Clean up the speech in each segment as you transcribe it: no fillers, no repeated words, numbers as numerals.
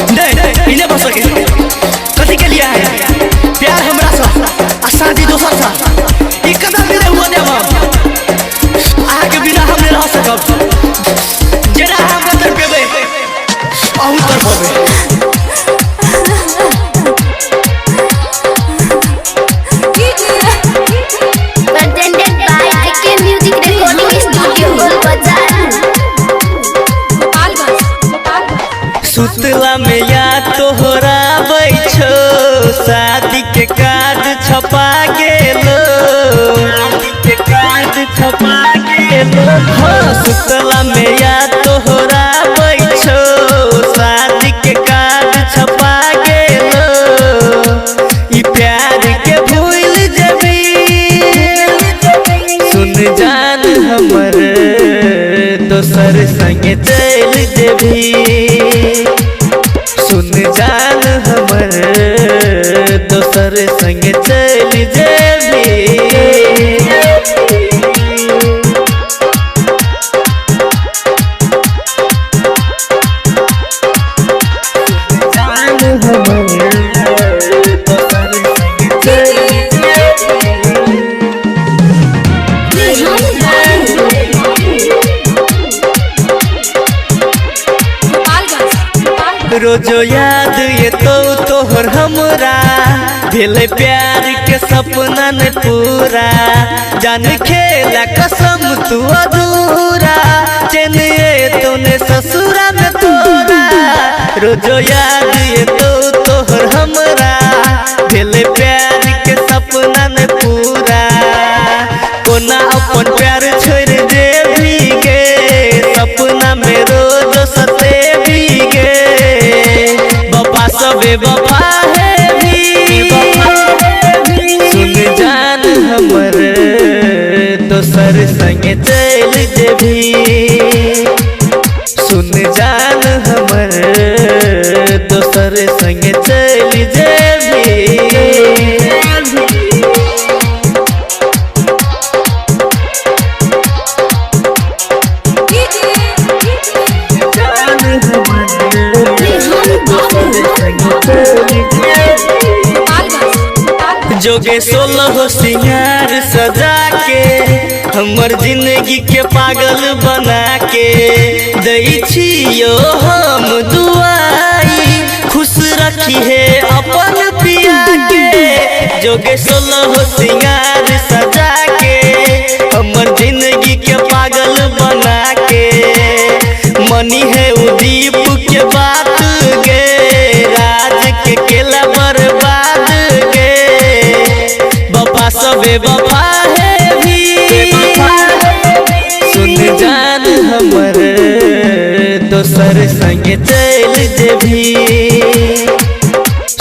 नहीं इन्हें बस सके कथी के लिए है प्यार हमरा सा शादी दोसर सा ई कदम मेरे हुआ देव आगे बिना हम नहीं रह सकब जेना हम अंदर पेबे अहू तर पबे सुतला में या तोहरा बैठो शादी के कार्ड छपा गेलो हाँ सुतला में या तोहरा बैठो शादी के कार्ड छपा गेलो ई प्यार के भूल जबी सुन जान हमर दोसर संगे चल जेबी सुन जान हमर दोसर संगे चल जेबी जान हमर दोसर संगे रोजो याद ये तो तोहर हमरा भेले प्यार के सपना न पूरा जान खेला कसम तू अधूरा चैन ये तूने ससुरा में तोरा रोजो याद ये तो तोहर हमरा भेले प्यार के सपना न पूरा कोना अपन प्यार छोड़ दे भीगे सपना में रोज सते भीगे सबे बाबा है भी सुन जान हमर दोसर संगे चल जेबी सुन जान हमर दोसर संगे चल जेबी जोगे 16 सिंगार सजा के हमर जिंदगी के पागल बना के दई छियो हम दुआई खुश रखी है अपन पिया के जोगे 16 सिंगार सजा के हमर जिंदगी के पागल बना के मनी है उदीप के बात गे राज के केला बर्बाद गे बाबा सबे बाबा है भी सुन जान हमर दोसर संगे चल जेबी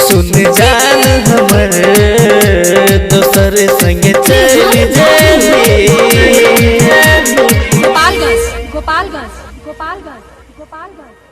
सुन जान हमर दोसर संगे चल जेबी गोपालगंज गोपालगंज गोपालगंज गोपालगंज